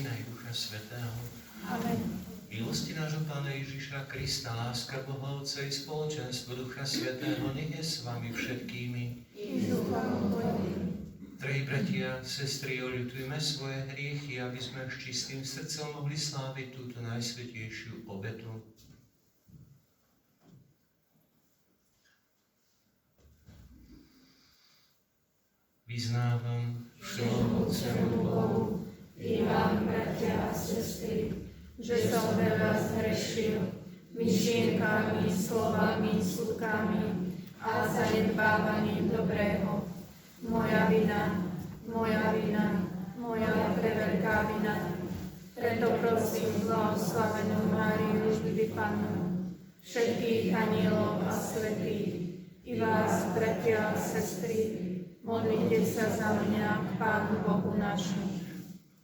Syna i Ducha Svätého. Amen. Milosti nášho Pána Ježiša Krista, láska Boha Otca i spoločenstvo Ducha Svätého, nech je s vami všetkými. Drahí bratia, sestry, oľutujme svoje hriechy, aby sme s čistým srdcom mohli sláviť túto najsvätejšiu obetu. Vyznávam všemohúcemu Bohu i vám, bratia a sestry, že som veľa zhrešil myšlienkami, slovami, skutkami a zanedbávaním dobrého. Moja vina, moja preveľká vina. Preto prosím blahoslavenú Máriu, vždy Pannu, všetkých anielov a svätých, i vás, bratia a sestry, modlite sa za mňa k Pánu Bohu nášmu.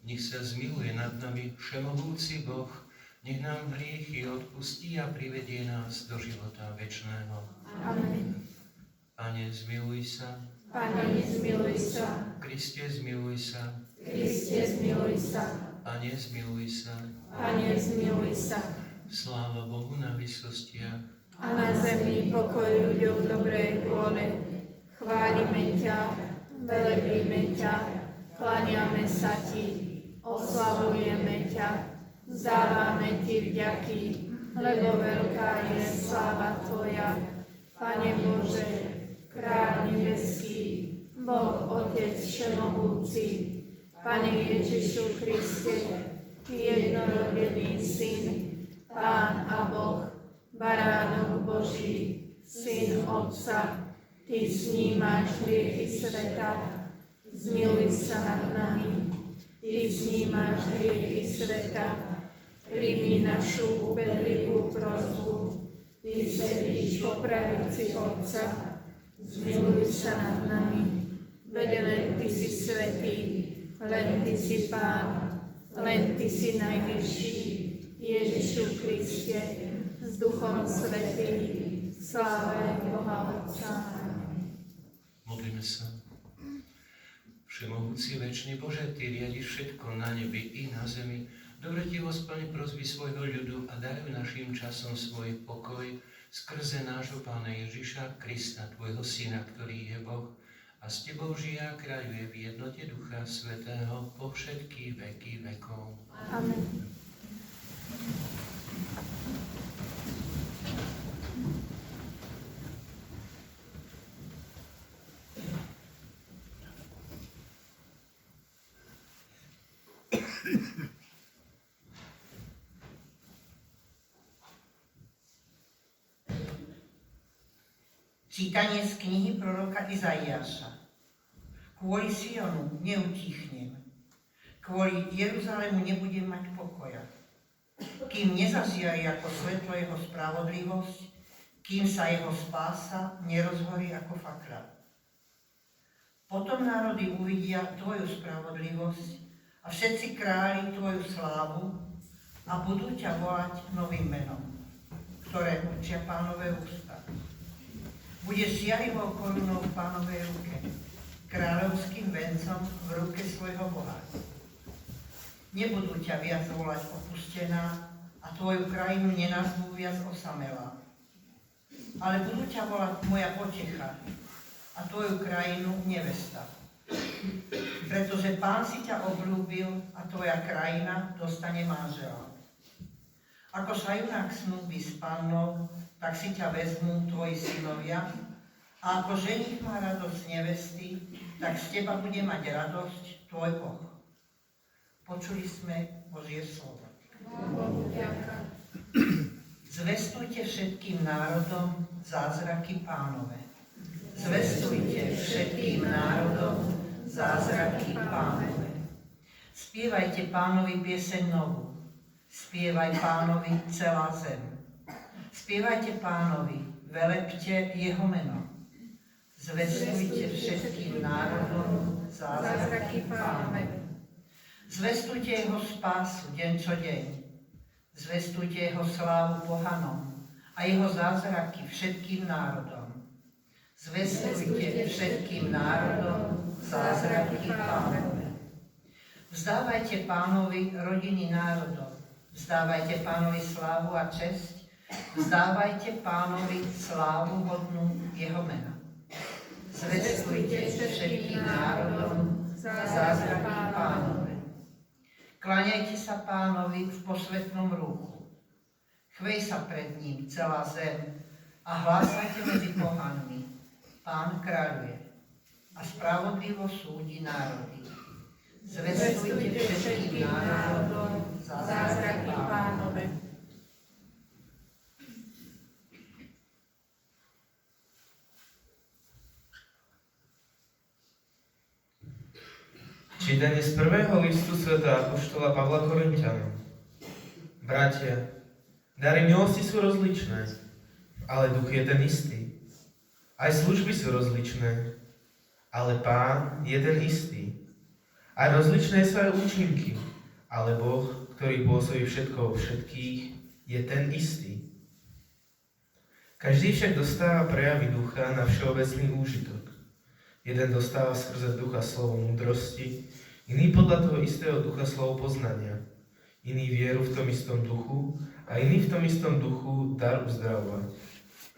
Nech sa zmiluje nad nami všemohúci Boh, nech nám hriechy odpustí a privedie nás do života večného. Amen. Pane, zmiluj sa. Pane, zmiluj sa. Kriste, zmiluj sa. Kriste, zmiluj sa. Pane, zmiluj sa. Pane, zmiluj sa. Sláva Bohu na výsostiach. A na zemi pokoj ľuďom dobrej vôle. Chválime ťa, velebíme ťa, kláňame sa ti, oslavujeme ťa, vzdávame ti vďaky, lebo veľká je sláva tvoja. Pane Bože, Kráľ nebeský, Boh Otec všemohúci, Pane Ježišu Kriste, jednorodený Syn, Pán a Boh, Baránok Boží, Syn Otca, Ty snímaš hriechy sveta, zmiluj sa nad nami. Ty snímaš hriechy sveta, príjmi našu úpedlivú prosbu. Ty sedíš po pravici Otca, zmiluj sa nad nami. Veď len Ty si svätý, len Ty si Pán, len Ty si najvyšší, Ježišu Kriste, s Duchom Svätým, sláve Boha Otca. Modlíme sa. Všemohúci večný Bože, Ty riadiš všetko na nebi i na zemi. Dobretivo splň prosby svojho ľudu a daruj našim časom svoj pokoj skrze nášho Pána Ježiša Krista, Tvojho Syna, ktorý je Boh a s Tebou žije a kráľuje v jednote Ducha Svätého po všetky veky vekov. Amen. Čítanie z knihy proroka Izaiáša. Kvôli Sionu neutichnem, kvôli Jeruzalému nebudem mať pokoja, kým nezažiari ako svetlo jeho spravodlivosť, kým sa jeho spása nerozhorí ako fakra. Potom národy uvidia tvoju spravodlivosť a všetci králi tvoju slávu a budú ťa volať novým menom, ktoré učia Pánové ústa. Budeš žiarivou korunou v Pánovej ruke, kráľovským vencom v ruke svojho Boha. Nebudú ťa viac volať opustená a tvoju krajinu nenazvú viac osamelá. Ale budú ťa volať moja potecha a tvoju krajinu nevesta. Pretože Pán si ťa obľúbil a tvoja krajina dostane manžela. Ako sa junák snúbi s pannou, tak si ťa vezmú tvoji synovia, a ako ženich má radosť nevesty, tak z teba bude mať radosť tvoj Boh. Počuli sme Božie slovo. Zvestujte všetkým národom zázraky Pánove. Zvestujte všetkým národom zázraky Pánove. Spievajte Pánovi pieseň novú. Spievaj Pánovi celá zem. Spievajte Pánovi, velepte jeho meno. Zvestujte všetkým národom zázraky Pánove. Zvestujte jeho spásu deň čo deň. Zvestujte jeho slávu pohanom a jeho zázraky všetkým národom. Zvestujte všetkým národom zázraky Pánove. Vzdávajte Pánovi rodiny národov. Vzdávajte Pánovi slávu a česť. Vzdávajte Pánovi slávu hodnú jeho mena. Zvestujte všetkým národom zázraky Pánove. Kláňajte sa Pánovi v posvätnom rúchu. Chvej sa pred ním celá zem a hlásajte medzi pohanmi. Pán kráľuje a spravodlivo súdi národy. Zvestujte všetkým národom zázraky Pánove. Čítanie z prvého listu svätého apoštola Pavla Korinťanom. Bratia, dary milosti sú rozličné, ale duch je ten istý. Aj služby sú rozličné, ale Pán je ten istý. Aj rozličné sú aj účinky, ale Boh, ktorý pôsobí všetko vo všetkých, je ten istý. Každý však dostáva prejavy ducha na všeobecný úžitok. Jeden dostáva skrze ducha slovo múdrosti, iný podľa toho istého ducha slovo poznania, iný vieru v tom istom duchu a iný v tom istom duchu dar uzdravovať,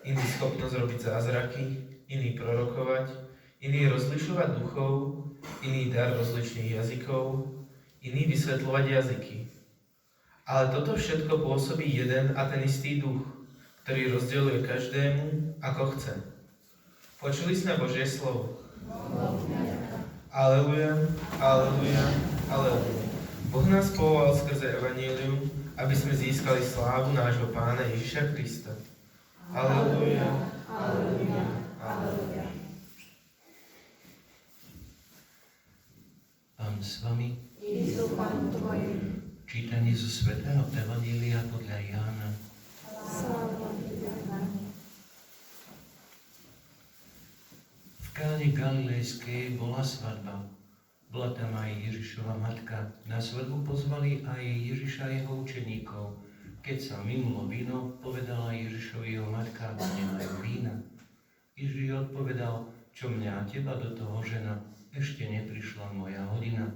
iný schopnosť robiť zázraky, iný prorokovať, iný rozlišovať duchov, iný dar rozličných jazykov, iný vysvetľovať jazyky. Ale toto všetko pôsobí jeden a ten istý duch, ktorý rozdeľuje každému, ako chce. Počuli sme Božie slovo. Aleluja, aleluja, aleluja. Boh nás povolal skrze evanjelium, aby sme získali slávu nášho Pána Ježiša Krista. Aleluja, aleluja, aleluja. Pán s vami. I s duchom tvojim. Čítanie zo svätého evanjelia podľa Jána. Sláva Tebe, Pane. V Káne Galilejskej bola svadba. Bola tam aj Ježišova matka. Na svadbu pozvali aj Ježiša a jeho učeníkov. Keď sa minulo víno, povedala Ježišovi jeho matka, nemajú vína. Ježiš odpovedal, čo mňa a teba do toho žena, ešte neprišla moja hodina.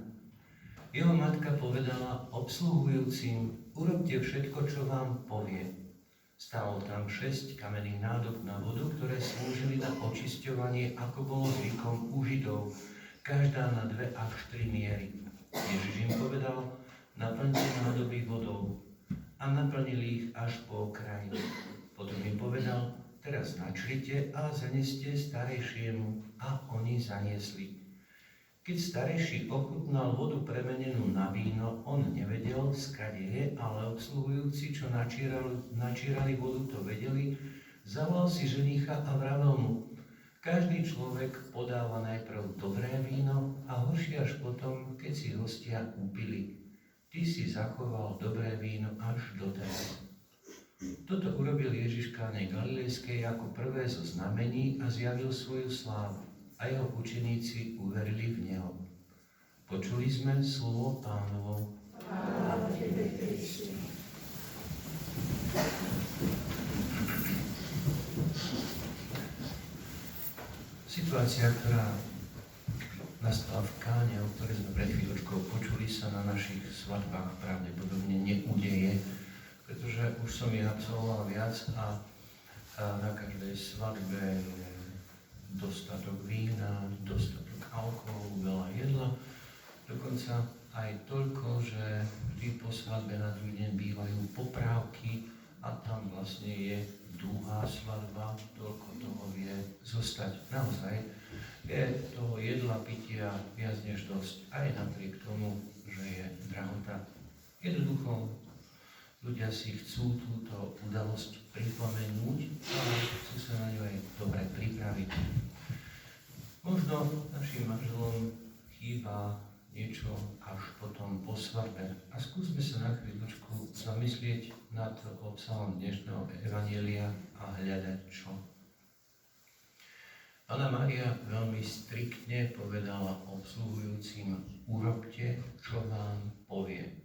Jeho matka povedala obsluhujúcim, urobte všetko, čo vám povie. Stálo tam 6 kamenných nádob na vodu, ktoré slúžili na očisťovanie, ako bolo zvykom u Židov, každá na 2 až 3 miery. Ježiš im povedal, naplňte nádoby vodou. A naplnili ich až po okraj. Potom im povedal, teraz načrite a zaneste starejšiemu. A oni zaniesli. Keď starejší ochutnal vodu premenenú na víno, on nevedel, skade je, ale obsluhujúci, čo načírali vodu, to vedeli, zavolal si ženicha a vravel mu, každý človek podáva najprv dobré víno a horšie až potom, keď si hostia upili. Ty si zachoval dobré víno až doteraz. Toto urobil Ježiš v Káne Galilejskej ako prvé zo znamení a zjavil svoju slávu. A jeho učeníci uverili v neho. Počuli sme slovo Pánovo. Chvála Tebe, Kriste. Situácia, ktorá nastala v Káne, o ktorej sme pred chvíľočkou počuli, sa na našich svadbách pravdepodobne neudeje, pretože už som ich absolvoval viac a na každej svadbe je dostatok vína, dostatok alkoholu, veľa jedla, dokonca aj toľko, že vždy po svadbe na druhý deň bývajú poprávky a tam vlastne je druhá svadba, toľko toho vie zostať. Naozaj je toho jedla, pitia viac než dosť, aj napriek tomu, že je drahota. Jednoducho ľudia si chcú túto udalosť pripomenúť a chcú sa na ňu aj dobre pripraviť. Možno našim manželom chýba niečo až potom po svadbe. A skúsme sa na chvíľočku zamyslieť nad obsahom dnešného evanjelia a hľadať čo. Panna Mária veľmi striktne povedala obsluhujúcim, urobte, čo vám povie.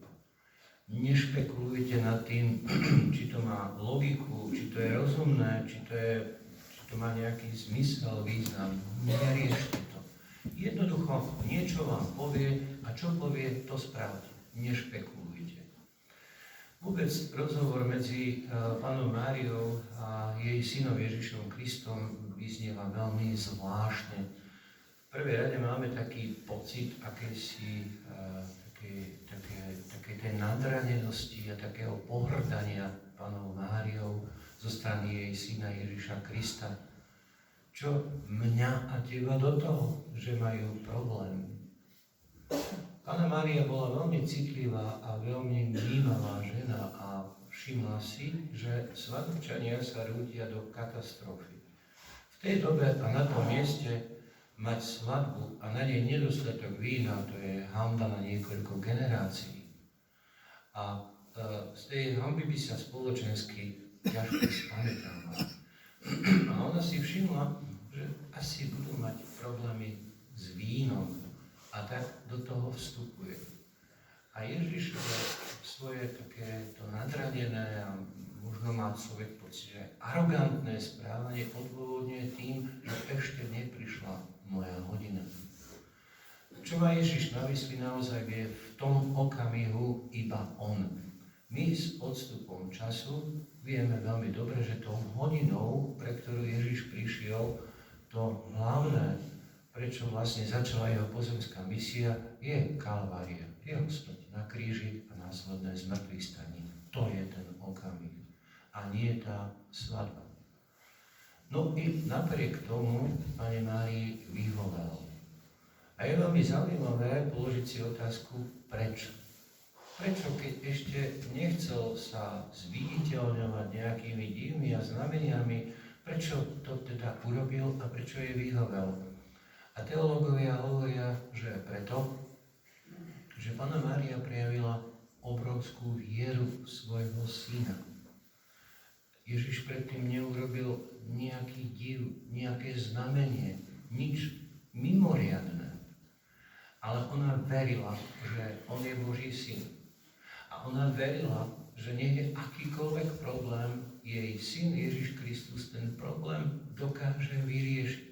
Nešpekulujte nad tým, či to má logiku, či to je rozumné, či to má nejaký zmysel, význam. Neriešte to. Jednoducho niečo vám povie a čo povie, to spravte. Nešpekulujte. Vôbec rozhovor medzi Pannou Máriou a jej synom Ježišom Kristom vyznieva veľmi zvláštne. V prvej rade máme taký pocit takej tej nadranenosti a takého pohrdania Pannou Máriou zo strany jej syna Ježiša Krista. Čo mňa a teba do toho, že majú problém? Panna Mária bola veľmi citlivá a veľmi vnímavá žena a všimla si, že svadobčania sa rútia do katastrofy. V tej dobe a na tom mieste mať svadbu a na nej nedostatok vína, to je hanba na niekoľko generácií. A z tej hanby by sa spoločensky ťažko spamätala. A ona si všimla, že asi budú mať problémy s vínom. A tak do toho vstupuje. A Ježiš svoje takéto nadradené a možno má človek pocit, že arogantné správanie odôvodňuje tým, že ešte neprišla moja hodina. Čo má Ježiš na mysli naozaj je v tom okamihu iba on. My s odstupom času vieme veľmi dobre, že tou hodinou, pre ktorú Ježiš prišiel, to hlavné, prečo vlastne začala jeho pozemská misia, je Kalvária. Jeho smrť na kríži a následné zmŕtvychvstanie. To je ten okamih. A nie tá svadba. No i napriek tomu Pane Márii vyhovel. A je veľmi zaujímavé položiť si otázku, prečo. Prečo, keď ešte nechcel sa zviditeľňovať nejakými divmi a znameniami, prečo to teda urobil a prečo je vyhovel? A teológovia hovoria, že preto, že Panna Mária prejavila obrovskú vieru svojho syna. Ježiš predtým neurobil nejaký div, nejaké znamenie, nič mimoriadne. Ale ona verila, že on je Boží syn. A ona verila, že nech je akýkoľvek problém, jej syn Ježiš Kristus ten problém dokáže vyriešiť.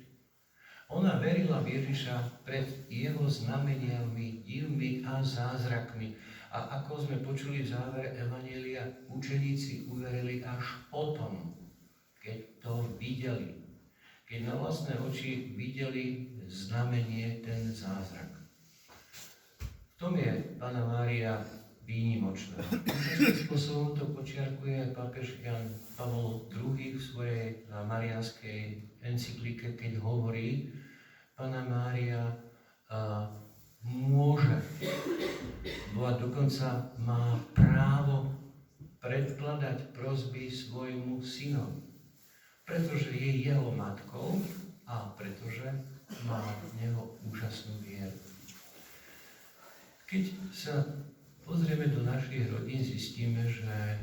Ona verila v Ježiša pred jeho znameniami, divmi a zázrakmi. A ako sme počuli v závere Evanjelia, učeníci uverili až potom, keď to videli. Keď na vlastné oči videli znamenie, ten zázrak. V tom je Panna Mária výnimočná. Takým spôsobom to počiarkuje pápež Jan Pavol II v svojej mariánskej encyklike, keď hovorí, Panna Mária môže, a dokonca má právo predkladať prosby svojmu synovi, pretože je jeho matkou a pretože má v neho úžasnú vieru. Keď sa pozrieme do našich rodín, zistíme, že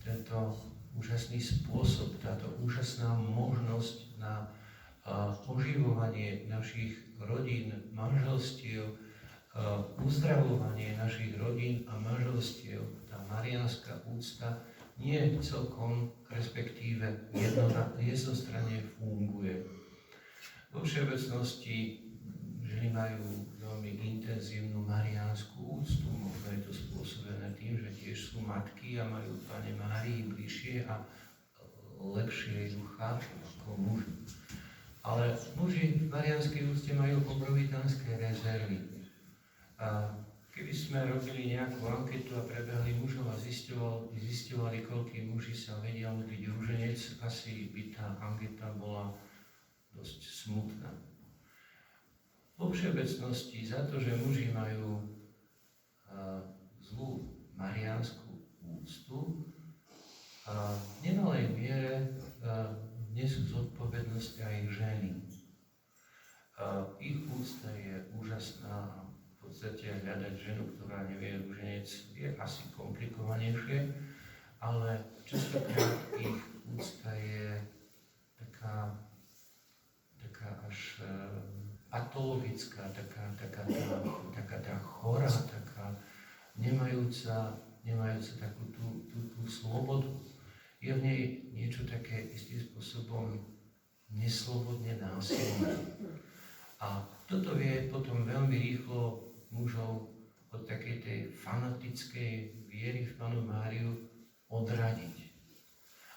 tento úžasný spôsob, táto úžasná možnosť na oživovanie našich rodín, manželstiev, uzdravovanie našich rodín a manželstiev, tá mariánska úcta nie celkom, respektíve jednostranne funguje. Vo všeobecnosti ženy majú veľmi intenzívnu mariánsku úctu, možno je to spôsobené tým, že tiež sú matky a majú Panne Márii bližšie a lepšie ju chápu ako muži. Ale muži v mariánskej úcte majú obrovitánske rezervy. A keby sme robili nejakú anketu a prebehli mužov a zisťovali, koľkí muži sa vedia modliť rúženec, asi by tá anketa bola dosť smutná. Vo všeobecnosti za to, že muži majú zlú mariánsku úctu, v nemalej miere nesú zodpovednosť aj ženy. Ich úcta je úžasná a v podstate hľadať ženu, ktorá nevie rúženec, je asi komplikovanejšie, ale častokrát ich úcta je taká až patologická, taká tá chorá, taká nemajúca takú tú slobodu. Je v nej niečo také istým spôsobom neslobodne násilné. A toto vie potom veľmi rýchlo mužov od takej tej fanatickej viery v Pannu Máriu odradiť.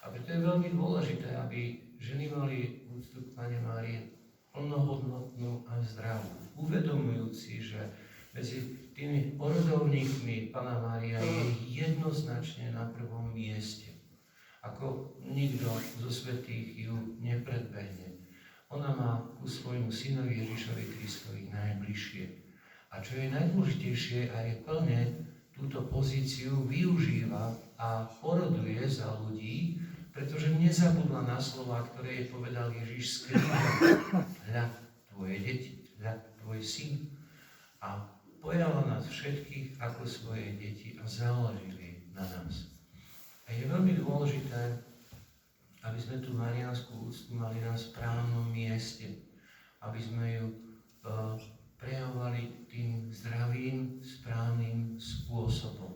A preto je veľmi dôležité, aby ženy mali úctu k Panne Márii plnohodnotnú a zdravú, uvedomujúci, že medzi tými orodovníkmi Panna Mária je jednoznačne na prvom mieste. Ako nikto zo svätých ju nepredbehne. Ona má ku svojmu synovi Ježišovi Kristovi najbližšie. A čo je najdôležitejšie, aj plne túto pozíciu využíva a poroduje za ľudí, pretože nezabudla na slova, ktoré jej povedal Ježiš z kríža. Hľa tvoje deti, hľa tvoj syn. A pojala nás všetkých ako svoje deti a záležili na nás. A je veľmi dôležité, aby sme tú mariánsku úctu mali na správnom mieste, aby sme ju prejavovali tým zdravým, správnym spôsobom.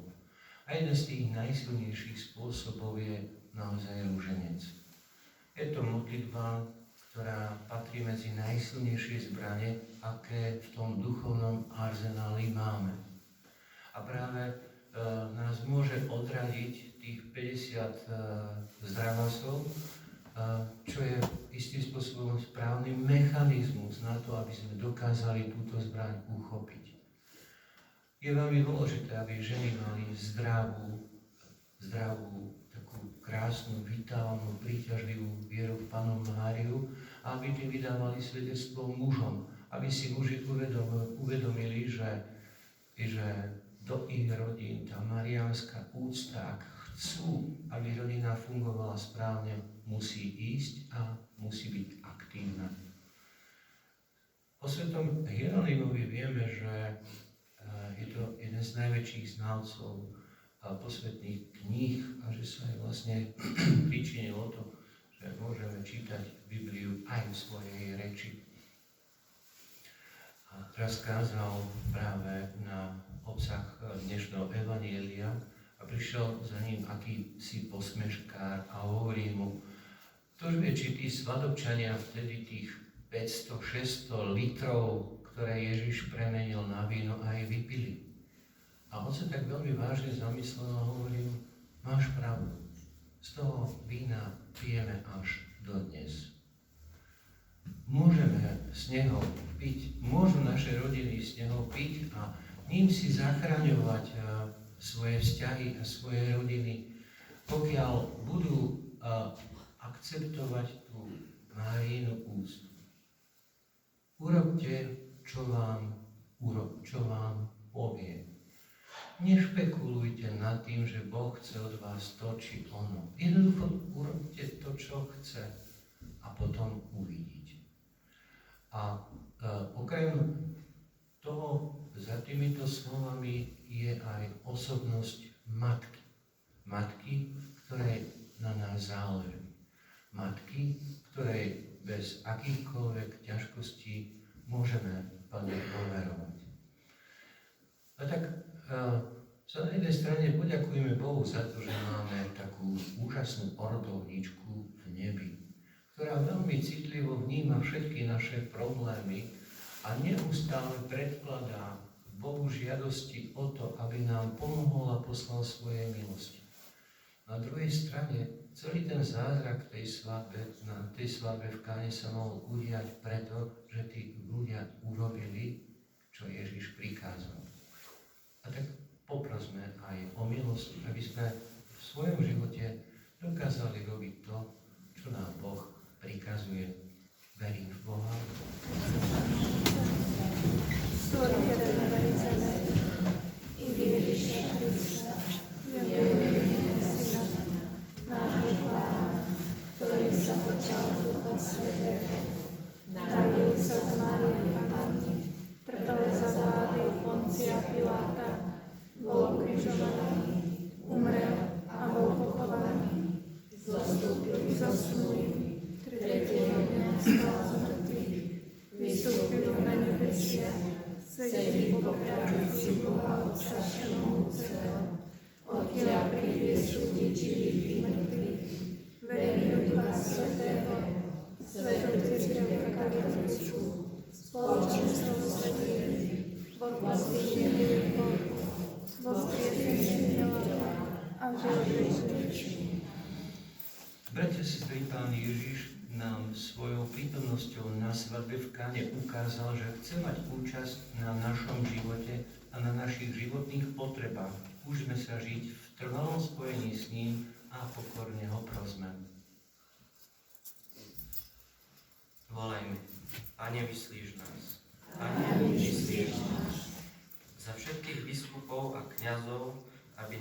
A jeden z tých najsilnejších spôsobov je naozaj rúženec. Je to modlitba, ktorá patrí medzi najsilnejšie zbrane, aké v tom duchovnom arzenáli máme. A práve nás môže odradiť tých 50 zdravasov, čo je istým spôsobom správny mechanizmus na to, aby sme dokázali túto zbraň uchopiť. Je veľmi dôležité, aby ženy mali zdravú, takú krásnu, vitálnu, príťažlivú vieru v Pannu Máriu a aby tým vydávali svedectvo mužom, aby si muži uvedomili, že do ich rodín tá mariánska úcta, ak chcú, aby rodina fungovala správne, musí ísť a musí byť aktívna. O svätom Hieronimovi vieme, že je to jeden z najväčších znalcov posvätných kníh a že sa aj vlastne pričinilo to, že môžeme čítať Bibliu aj v svojej reči. A teraz kázal práve na obsah dnešného evanjelia a prišiel za ním akýsi posmeškár a hovorí mu, kto vie, či tí svadobčania vtedy tých 500-600 litrov, ktoré Ježiš premenil na víno, aj vypili. A on sa tak veľmi vážne zamyslel a hovoril, máš pravdu, z toho vína pijeme až dodnes. Môžeme z neho piť, môžu naše rodiny z neho piť a ním si zachraňovať svoje vzťahy a svoje rodiny, pokiaľ budú akceptovať tú Máriinu úctu. Urobte, čo vám povie. Nešpekulujte nad tým, že Boh chce od vás to, či ono. Jednoducho urobte to, čo chce a potom uvidíte. A okrem toho, za týmito slovami je aj osobnosť matky. Matky, ktorej na nás záleží. Matky, ktorej bez akýchkoľvek ťažkostí môžeme plne dôverovať. A tak sa na jednej strane poďakujeme Bohu za to, že máme takú úžasnú orodovničku v nebi, ktorá veľmi citlivo vníma všetky naše problémy a neustále predkladá Bohu žiadosti o to, aby nám pomohol a poslal svoje milosti. Na druhej strane celý ten zázrak na tej svadbe v Káne sa mohol udiať preto, že tí ľudia urobili, čo Ježiš prikázal. A tak poprosme aj o milosť, aby sme v svojom živote dokázali robiť to, čo nám Boh prikazuje. Verím v Boha. Stvoriteľa neba i zeme, i Ježiša Krista, jediného Syna, nášho Pána, ktorý sa počal z Ducha Svätého, narodil sa z Márie Panny, trpel za vlády Poncia Piláta, bol ukrižovaný, umrel a bol pochovaný, zostúpil i zosnulý, tretieho dňa vstal z mŕtvych, vystúpil na nebesia, sedí po pravici Boha Otca Všemohúceho, odtiaľ príde súdiť živých i mŕtvych, verím v Ducha Svätého, Svätú cirkev katolícku, spoločenstvo Bratia, sestry, Pán Ježiš nám svojou prítomnosťou na svadbe v Káne ukázal, že chce mať účasť na našom živote a na našich životných potrebách. Učme sa žiť v trvalom spojení s ním a pokorne ho prosme. Volajme, Pane, vyslíš nás. Pane, vyslíš nás. Za všetkých biskupov a kňazov, aby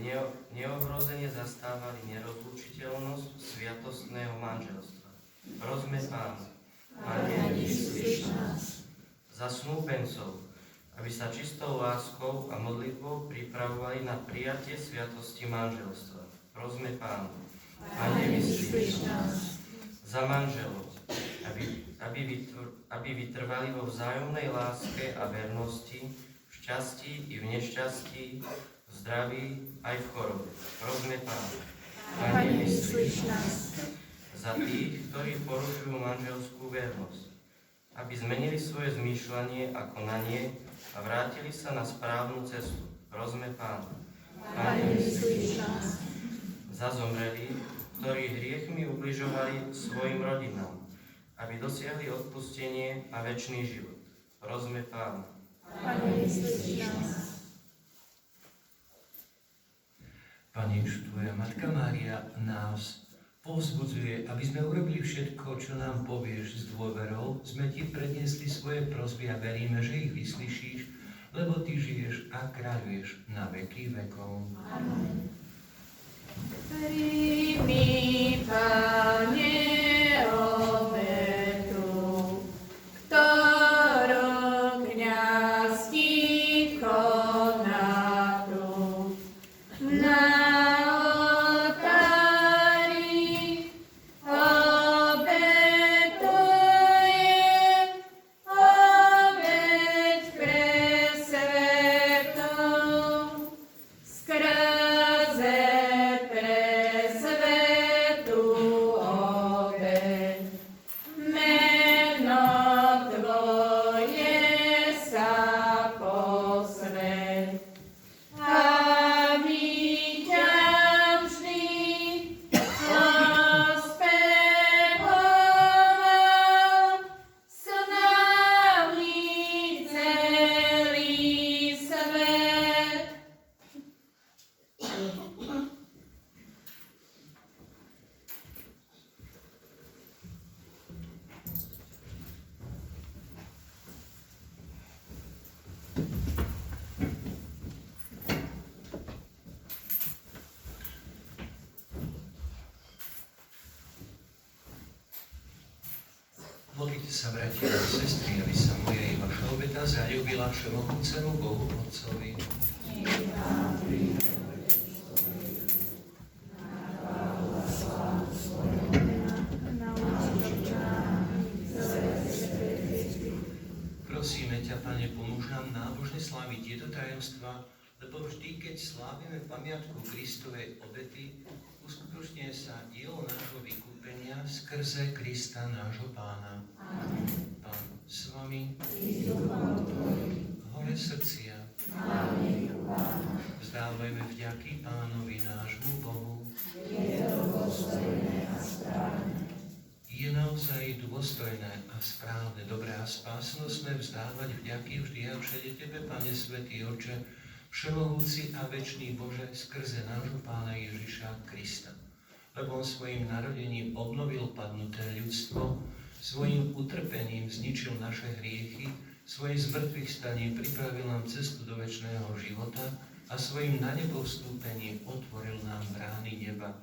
neohrozene zastávali nerozlučiteľnosť sviatostného manželstva. Prosme Pána. Pane, vyslíš nás. Za snúbencov, aby sa čistou láskou a modlitbou pripravovali na prijatie sviatosti manželstva. Prosme Pána. Pane, vyslíš nás. Za manželov, aby vytrvali vo vzájomnej láske a vernosti, v šťastí i v nešťastí, v zdraví aj v chorobe. Prosme Pána. Pane, vyslíš nás. Za tých, ktorí porušujú manželskú vernosť, aby zmenili svoje zmýšľanie a konanie a vrátili sa na správnu cestu. Prosme Pána. Pane, vyslíš nás. Za zomrelých, ktorí hriechmi ubližovali svojim rodinám, aby dosiahli odpustenie a večný život. Prosme Pána. Pane, vyslíš nás. Pane Ježiš, Tvoja Matka Mária nás povzbudzuje, aby sme urobili všetko, čo nám povieš s dôverou. Sme Ti predniesli svoje prosby a veríme, že ich vyslyšíš, lebo Ty žiješ a kráľuješ na veky vekov. Amen. Príjmi, Pane, obetu, ktorú kňaz Ti koná tu. Na oltári obetujem obeť pre svetov, skrze presvetú obeť. Meno Tvoje sa posväť, aby ťa vždy ospevoval s nami celý svet. Modlite sa, bratia a sestry, aby sa moja i vaša obeta zaľúbila všemohúcemu Bohu Otcovi. Prosíme ťa, Pane, pomôž nám nábožne sláviť tieto tajomstvá, lebo vždy, keď slávime pamiatku Kristovej obety, uskutočňuje sa dielo nášho vykúpenia skrze Krista nášho Pána. Pán s vami, hore srdcia. Vzdávajme vďaky Pánovi nášmu Bohu. Je naozaj dôstojné a správne, dobré a spásnostné vzdávať vďaky vždy a všade Tebe, Pane Svätý Oče, všemohúci a večný Bože, skrze nášho Pána Ježiša Krista. Lebo on svojim narodením obnovil padnuté ľudstvo, svojim utrpením zničil naše hriechy, svojim zmrtvých staním pripravil nám cestu do večného života a svojim na nebo vstúpením otvoril nám brány neba.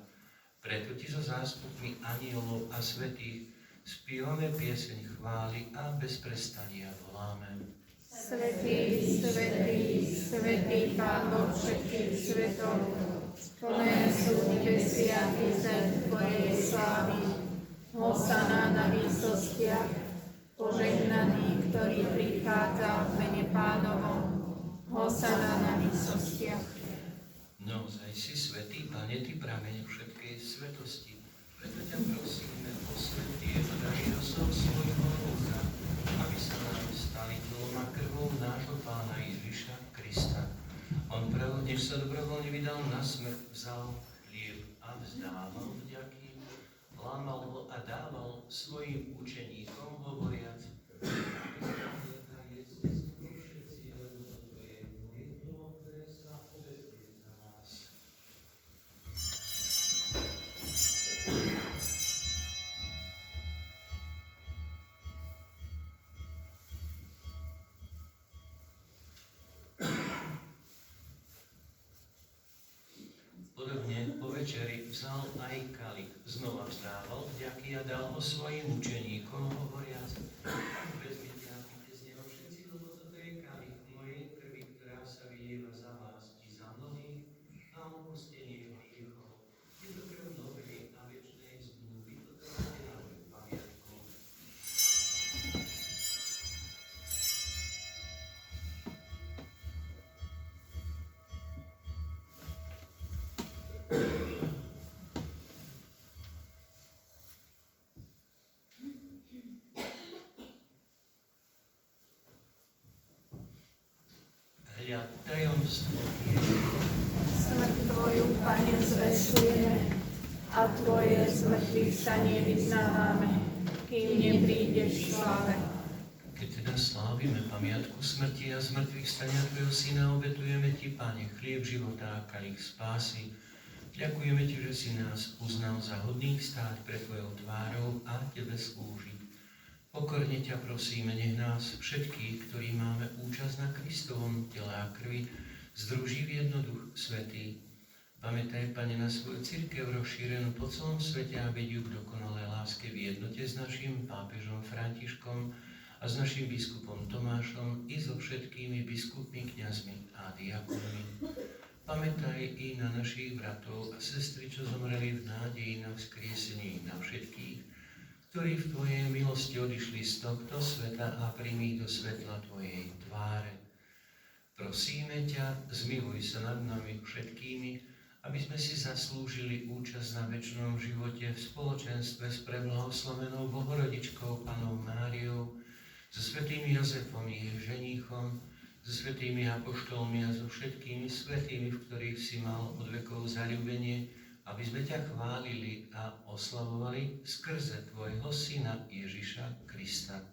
Preto Ti so zástupmi anielov a svätých spievame pieseň chvály a bez prestania voláme. Svätý, svätý, svätý Pán Boh všetkých svetov, plné sú nebesia i zem Tvojej slávy. Hosana na výsostiach, požehnaný, ktorý prichádza v mene Pánovom. Hosana na výsostiach. Naozaj si svätý, Pane, Ty prameň všetkej svetosti. Preto ťa prosíme, posvätí daj osol svojho ducha, aby sa nám stali telom a krvou nášho Pána Ježiša Krista. On než sa dobrovoľne vydal na smrť, vzal a vzdával vďaky, lámal ho a dával svojim učeníkom, hovoriac: Podobne po večeri vzal aj kalich, znova vzdával vďaky a dal ho svojim učeníkom, hovoriac: vezmite a pite z neho všetci, lebo toto je kalich mojej krvi, ktorá sa vylieva za vás i za mnohých na odpustenie hriechov. Je to krv novej a večnej zmluvy, toto máte na moju pamiatku. Hľa tajomstvo Smrť Tvoju, Pane, zvestujeme a Tvoje zmrtvých stanie vyznávame, kým neprídeš v sláve. Keď teda slávime pamiatku smrti a zmrtvých stania Tvojho Syna, obetujeme Ti, Pane, chlieb života a kalich spásy. Ďakujeme Ti, že si nás uznal za hodných stáť pred Tvojou tvárou a Tebe slúžiť. Pokorne ťa prosíme, nech nás všetkých, ktorí máme účasť na Kristovom tele a krvi, združí v jedno Duch Svätý. Pamätaj, Pane, na svoju cirkev rozšírenú po celom svete a veď ju k dokonalej láske v jednote s našim pápežom Františkom a s našim biskupom Tomášom i so všetkými biskupmi, kňazmi a diakonmi. Pamätaj i na našich bratov a sestry, čo zomreli v nádeji na vzkriesenie, na všetkých, ktorí v Tvojej milosti odišli z tohto sveta a príjmi ich do svetla Tvojej tváre. Prosíme ťa, zmiluj sa nad nami všetkými, aby sme si zaslúžili účasť na večnom živote v spoločenstve s preblahoslavenou Bohorodičkou Pannou Máriou, so svätým Jozefom i jej ženíchom, so svätými apoštolmi a so všetkými svätými, v ktorých si mal od vekov zaľúbenie, aby sme ťa chválili a oslavovali skrze Tvojho Syna Ježiša Krista.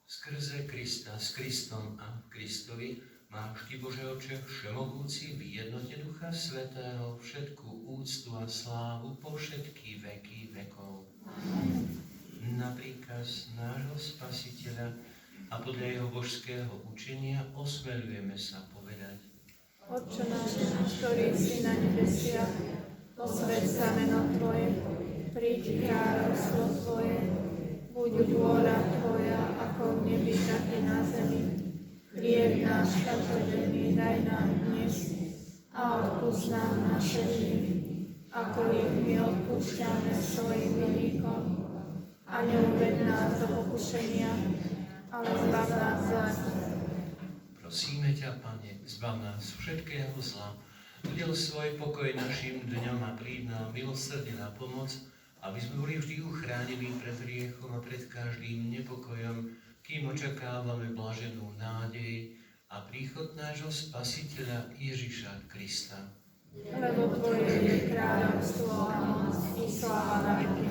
Skrze Krista, s Kristom a v Kristovi máš Ty, Bože Oče, všemohúci, v jednote Ducha Svätého všetku úctu a slávu po všetky veky vekov. Na príkaz nášho Spasiteľa a podľa jeho božského učenia osmeľujeme sa povedať: Otče náš, ktorý si na nebesiach, posväť sa meno Tvoje, príď kráľovstvo Tvoje, buď vôľa Tvoja, ako v nebi, tak i na zemi. Chlieb náš každodenný daj nám dnes a odpusť nám naše viny, ako ich my odpúšťame svojim vinníkom. A neuved nás do pokušenia, ale zbav nás zla. Prosíme ťa, Pane, zbav nás všetkého zla, udel svoj pokoj našim dňom a príď nám milosrdne na pomoc, aby sme boli vždy uchránení pred hriechom a pred každým nepokojom, kým očakávame blaženú nádej a príchod nášho Spasiteľa Ježiša Krista. Lebo Tvoje je kráľovstvo a moc i sláva na veky.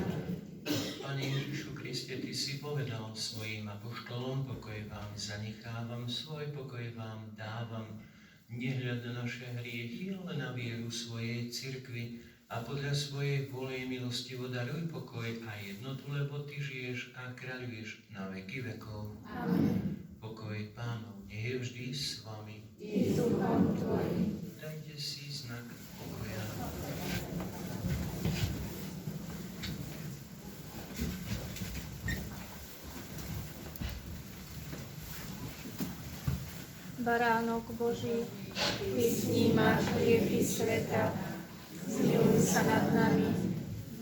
Pane Ježišu Kriste, Ty si povedal svojim apoštolom: pokoj vám zanechávam, svoj pokoj vám dávam. Nehľad na naše hriechy, ale na vieru svojej cirkvi a podľa svojej vôle milostivo daruj pokoj a jednotu, lebo Ty žiješ a kráľuješ na veky vekov. Amen. Pokoj Pánov nech je vždy s vami. I s duchom Tvojim. Dajte si znak pokoja. Baránok Boží, Ty snímaš hriechy sveta, zmiluj sa nad nami.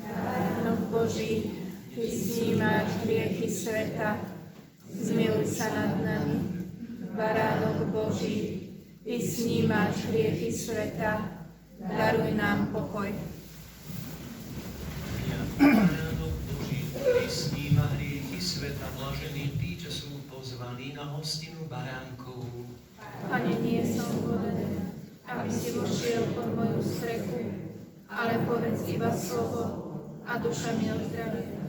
Baránok Boží, Ty snímaš hriechy sveta, zmiluj sa nad nami. Baránok Boží, Ty snímaš hriechy sveta, daruj nám pokoj. Baránok Boží, Ty sníma hriechy sveta, blažení tí, čo sú pozvaní na hostinu baránkovú. Pane, nie som hoden, aby si vošiel pod moju strechu, ale povedz iba slovo a duša mi ozdravie.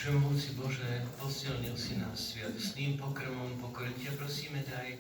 Všemohúci Bože, posilnil si nás sviatostným pokrmom, pokorne ťa prosíme daj,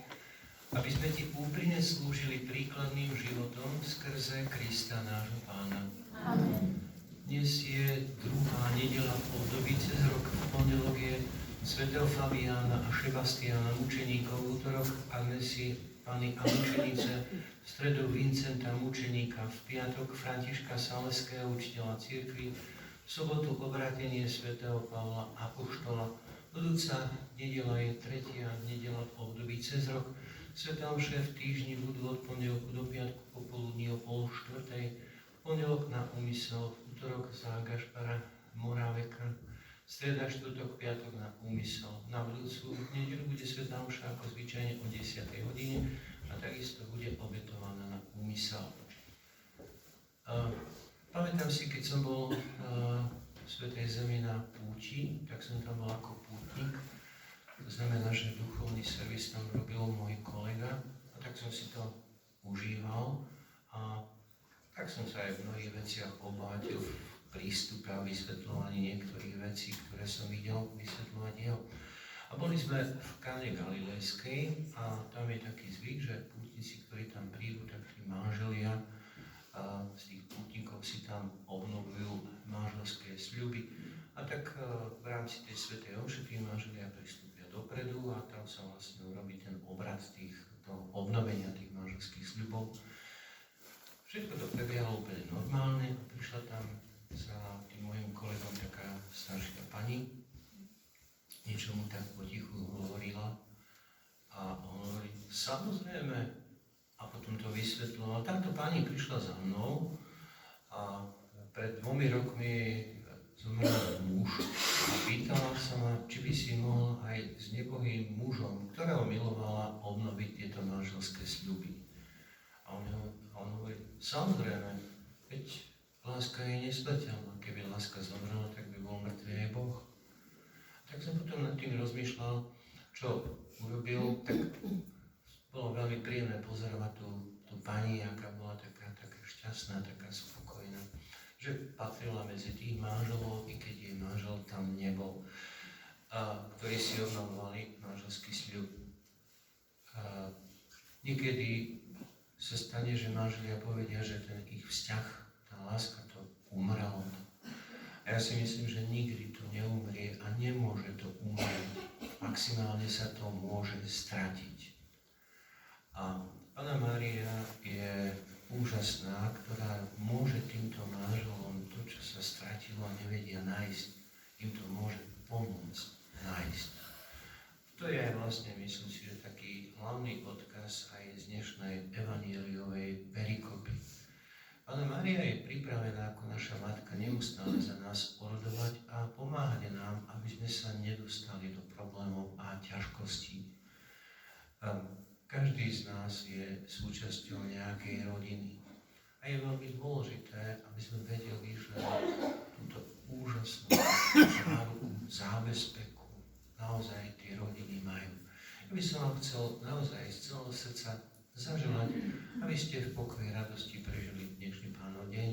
aby sme ti úprimne slúžili príkladným životom skrze Krista nášho Pána. Amen. Dnes je druhá nedeľa v období cez rok. V pondelok je svätého Fabiána a Šebastiána mučeníkov, v útorok Agnesy Panny a mučenice, v stredu Vincenta mučeníka, v piatok Františka Saleského učiteľa cirkvi, v sobotu obrátenie svätého Pavla Apoštola. Budúca nedeľa je tretia nedeľa v období cez rok. Sväté omše v týždni budú od pondelku do piatku popoludní o 3:30, v pondelok na úmysel, v útorok za Gašpara Moráveka, streda, štvrtok, piatok na úmysel. Na budúcu nedeľu bude svätá omša ako zvyčajne o 10. hodine a takisto bude obetovaná na úmysel. Pamätám si, keď som bol v Svätej Zemi na púti, tak som tam bol ako pútnik. To znamená, že duchovný servis tam robil môj kolega a tak som si to užíval a tak som sa aj v mnohých veciach obátil v prístupe a vysvetľovaní niektorých vecí, ktoré som videl vysvetľovať jeho. A boli sme v Káne Galilejskej a tam je taký zvyk, že pútnici, ktorí tam prídu, tak tí manželia z tých pútnikov si tam obnovujú manželské sľuby. A tak v rámci tej svätej omše tí manželia pristúpia dopredu a tam sa vlastne urobí ten obrad toho obnovenia tých manželských sľubov. Všetko to prebiehalo úplne normálne. Prišla tam za tým mojim kolegom taká staršia pani, niečo mu tak potichu hovorila a on hovorí, samozrejme, a potom to vysvetloval. Táto pani prišla za mnou a pred 2 rokmi zomrel muž a pýtala sa ma, či by si mohol aj s nebohým mužom, ktorého milovala, obnoviť tieto manželské sľuby. A on hovorí, samozrejme, veď láska je nesmrteľná. Keby láska zomrela, tak by bol mŕtvy aj Boh. Tak som potom nad tým rozmýšľal, čo urobil, tak bolo veľmi príjemné pozorovať tú pani, aká bola taká šťastná, taká spokojná, že patrila medzi tých manželov, i keď jej manžel tam nebol, ktorí si obnovovali manželský sľub. Niekedy sa stane, že manželia povedia, že ten ich vzťah, tá láska, to umrelo. A ja si myslím, že nikdy to neumrie a nemôže to umrieť. Maximálne sa to môže stratiť. A Panna Mária je úžasná, ktorá môže týmto manželom to, čo sa stratilo a nevedia nájsť, im to môže pomôcť nájsť. To je aj vlastne, myslím si, že taký hlavný odkaz aj z dnešnej evanjeliovej perikopy. Panna Mária je pripravená ako naša matka neustále za nás porodovať a pomáhať nám, aby sme sa nedostali do problémov a ťažkostí. Každý z nás je súčasťou nejakej rodiny. A je veľmi dôležité, aby sme vedeli, že túto úžasnú záruku, zábezpeku naozaj tie rodiny majú. Ja by som vám chcel naozaj z celého srdca zaželať, aby ste v pokoji radosti prežili dnešný Pánov deň,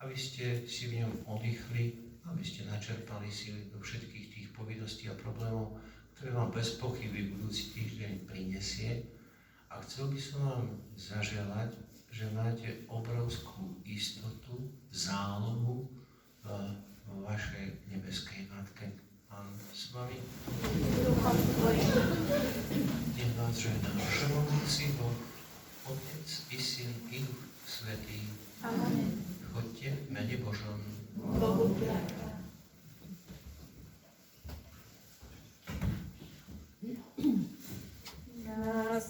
aby ste si v ňom oddychli, aby ste načerpali síly do všetkých tých povinností a problémov, ktoré vám bez pochyby budúci týždeň prinesie. A chcel by som vám zaželať, že máte obrovskú istotu, zálohu vo vašej nebeskej Matke. Pán s vami. Duchom tvojim. Nech vás žehná všemohúci Boh, Otec i Syn i Duch Svätý. Amen. Choďte v mene Božom. Bohu vďaka. Krát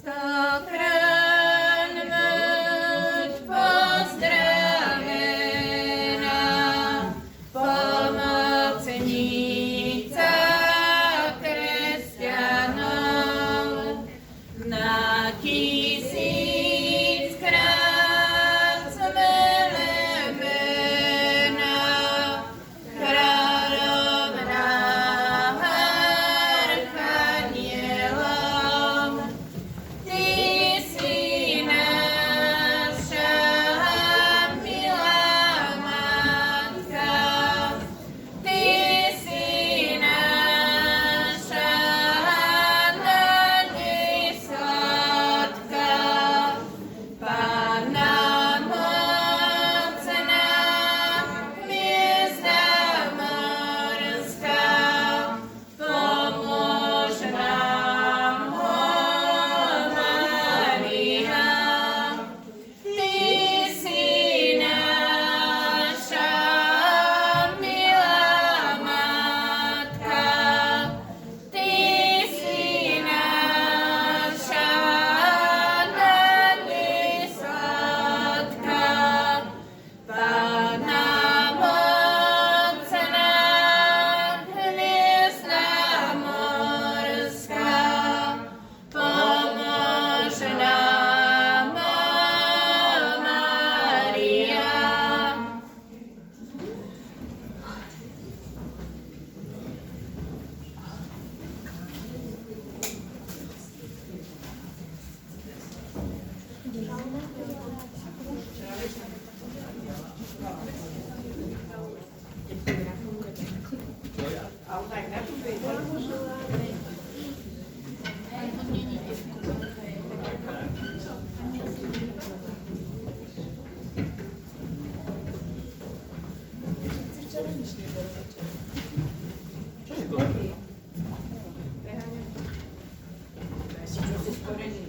stvorení.